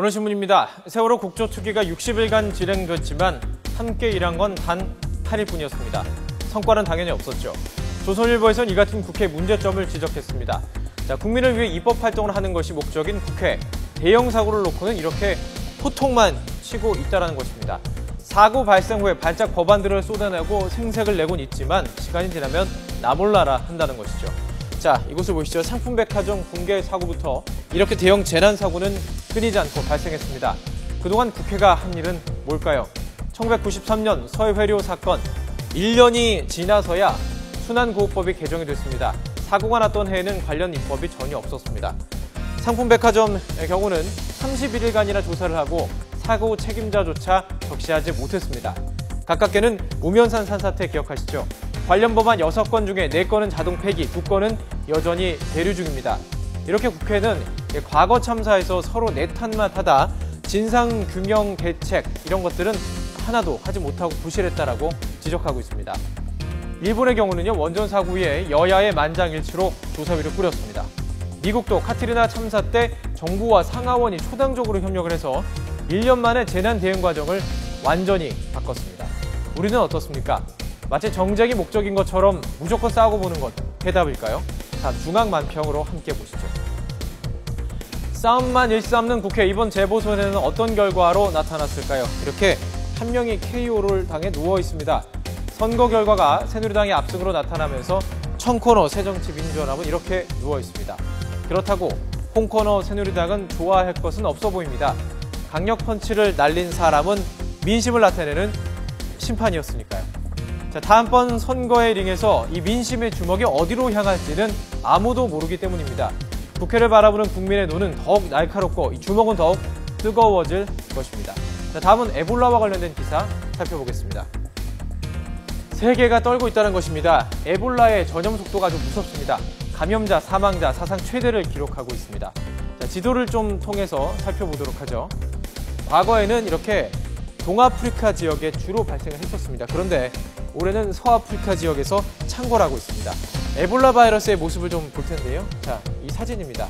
오늘 신문입니다. 세월호 국조특위가 60일간 진행됐지만 함께 일한 건 단 8일 뿐이었습니다. 성과는 당연히 없었죠. 조선일보에선 이 같은 국회 문제점을 지적했습니다. 국민을 위해 입법 활동을 하는 것이 목적인 국회. 대형 사고를 놓고는 이렇게 호통만 치고 있다는 것입니다. 사고 발생 후에 반짝 법안들을 쏟아내고 생색을 내곤 있지만 시간이 지나면 나 몰라라 한다는 것이죠. 자, 이곳을 보시죠. 상품백화점 붕괴 사고부터 이렇게 대형 재난 사고는 끊이지 않고 발생했습니다. 그동안 국회가 한 일은 뭘까요? 1993년 서해회료 사건 1년이 지나서야 순환구호법이 개정이 됐습니다. 사고가 났던 해에는 관련 입법이 전혀 없었습니다. 상품백화점의 경우는 31일간이나 조사를 하고 사고 책임자조차 적시하지 못했습니다. 가깝게는 우면산 산사태 기억하시죠? 관련 법안 6건 중에 4건은 자동 폐기, 2건은 여전히 계류 중입니다. 이렇게 국회는 과거 참사에서 서로 내탓만 하다 진상규명 대책 이런 것들은 하나도 하지 못하고 부실했다라고 지적하고 있습니다. 일본의 경우는요, 원전 사고 후에 여야의 만장일치로 조사위를 꾸렸습니다. 미국도 카트리나 참사 때 정부와 상하원이 초당적으로 협력을 해서 1년 만에 재난 대응 과정을 완전히 바꿨습니다. 우리는 어떻습니까? 마치 정책이 목적인 것처럼 무조건 싸우고 보는 것 해답일까요? 자, 중앙만평으로 함께 보시죠. 싸움만 일삼는 국회, 이번 재보선에는 어떤 결과로 나타났을까요? 이렇게 한 명이 KO를 당해 누워 있습니다. 선거 결과가 새누리당의 압승으로 나타나면서 청코너 새정치민주연합은 이렇게 누워 있습니다. 그렇다고 홍코너 새누리당은 좋아할 것은 없어 보입니다. 강력 펀치를 날린 사람은 민심을 나타내는 심판이었으니까요. 자, 다음번 선거의 링에서 이 민심의 주먹이 어디로 향할지는 아무도 모르기 때문입니다. 국회를 바라보는 국민의 눈은 더욱 날카롭고 이 주먹은 더욱 뜨거워질 것입니다. 자, 다음은 에볼라와 관련된 기사 살펴보겠습니다. 세계가 떨고 있다는 것입니다. 에볼라의 전염 속도가 아주 무섭습니다. 감염자, 사망자 사상 최대를 기록하고 있습니다. 자, 지도를 좀 통해서 살펴보도록 하죠. 과거에는 이렇게 동아프리카 지역에 주로 발생을 했었습니다. 그런데 올해는 서아프리카 지역에서 창궐 하고 있습니다. 에볼라 바이러스의 모습을 좀 볼 텐데요. 자, 이 사진입니다.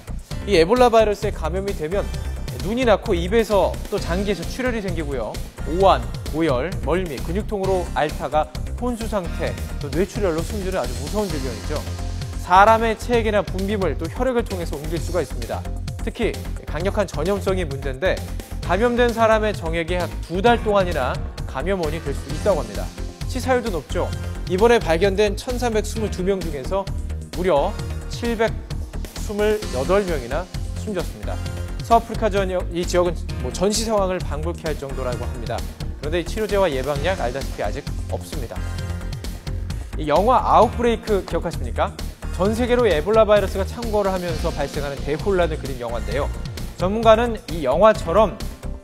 이 에볼라 바이러스에 감염이 되면 눈이 났고 입에서 또 장기에서 출혈이 생기고요. 오한, 고열, 멀미, 근육통으로 앓다가 혼수 상태, 또 뇌출혈로 숨지는 아주 무서운 질병이죠. 사람의 체액이나 분비물, 또 혈액을 통해서 옮길 수가 있습니다. 특히 강력한 전염성이 문제인데 감염된 사람의 정액이 한 2달 동안이나 감염원이 될 수 있다고 합니다. 치사율도 높죠. 이번에 발견된 1322명 중에서 무려 728명이나 숨졌습니다. 서아프리카 이 지역은 전시 상황을 방불케 할 정도라고 합니다. 그런데 이 치료제와 예방약 알다시피 아직 없습니다. 이 영화 아웃브레이크 기억하십니까? 전 세계로 에볼라 바이러스가 창궐을 하면서 발생하는 대혼란을 그린 영화인데요. 전문가는 이 영화처럼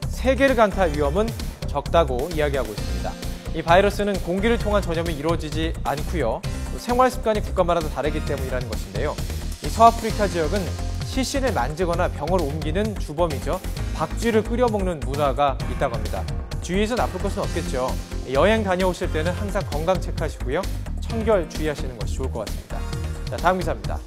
세계를 강타할 위험은 적다고 이야기하고 있습니다. 이 바이러스는 공기를 통한 전염이 이루어지지 않고요. 생활 습관이 국가마다 다르기 때문이라는 것인데요. 이 서아프리카 지역은 시신을 만지거나 병을 옮기는 주범이죠. 박쥐를 끓여 먹는 문화가 있다고 합니다. 주위에서 나쁠 것은 없겠죠. 여행 다녀오실 때는 항상 건강 체크하시고요. 청결 주의하시는 것이 좋을 것 같습니다. 자, 다음 기사입니다.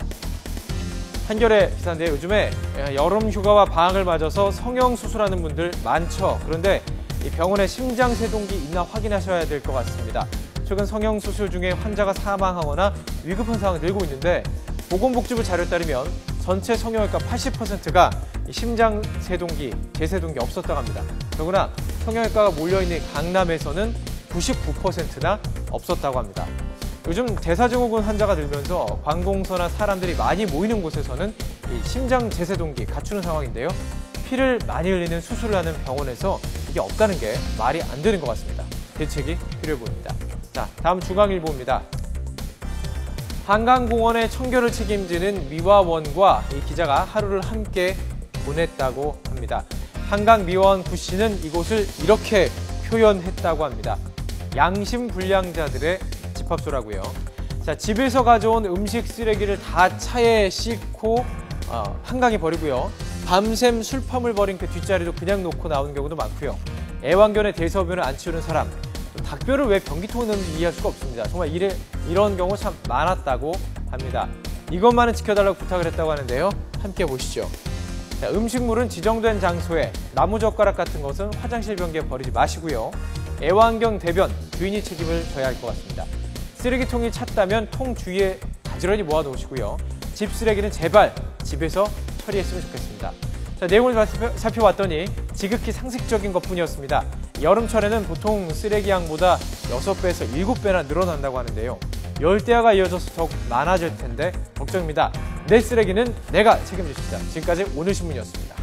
한겨레 기사인데 요즘에 여름 휴가와 방학을 맞아서 성형수술하는 분들 많죠. 그런데 이 병원에 심장세동기 있나 확인하셔야 될 것 같습니다. 최근 성형수술 중에 환자가 사망하거나 위급한 상황이 늘고 있는데 보건복지부 자료에 따르면 전체 성형외과 80%가 심장세동기, 제세동기 없었다고 합니다. 더구나 성형외과가 몰려있는 강남에서는 99%나 없었다고 합니다. 요즘 대사증후군 환자가 늘면서 관공서나 사람들이 많이 모이는 곳에서는 이 심장 제세동기 갖추는 상황인데요. 피를 많이 흘리는 수술을 하는 병원에서 이게 없다는 게 말이 안 되는 것 같습니다. 대책이 필요해 보입니다. 자, 다음 중앙일보입니다. 한강공원의 청결을 책임지는 미화원과 이 기자가 하루를 함께 보냈다고 합니다. 한강미화원 구씨는 이곳을 이렇게 표현했다고 합니다. 양심불량자들의 집합소라고요. 자, 집에서 가져온 음식 쓰레기를 다 차에 싣고 한강에 버리고요. 밤샘 술펌을 버린 그 뒷자리도 그냥 놓고 나오는 경우도 많고요. 애완견의 대소변을 안 치우는 사람, 닭뼈를 왜 변기통에 넣는지 이해할 수가 없습니다. 정말 이런 경우 참 많았다고 합니다. 이것만은 지켜달라고 부탁을 했다고 하는데요. 함께 보시죠. 자, 음식물은 지정된 장소에 나무젓가락 같은 것은 화장실 변기에 버리지 마시고요. 애완경 대변, 주인이 책임을 져야 할 것 같습니다. 쓰레기통이 찼다면 통 주위에 가지런히 모아놓으시고요. 집 쓰레기는 제발 집에서 처리했으면 좋겠습니다. 자, 내용을 살펴봤더니 지극히 상식적인 것뿐이었습니다. 여름철에는 보통 쓰레기 양보다 6배에서 7배나 늘어난다고 하는데요. 열대야가 이어져서 더욱 많아질 텐데 걱정입니다. 내 쓰레기는 내가 책임질 수 있다. 지금까지 오늘신문이었습니다.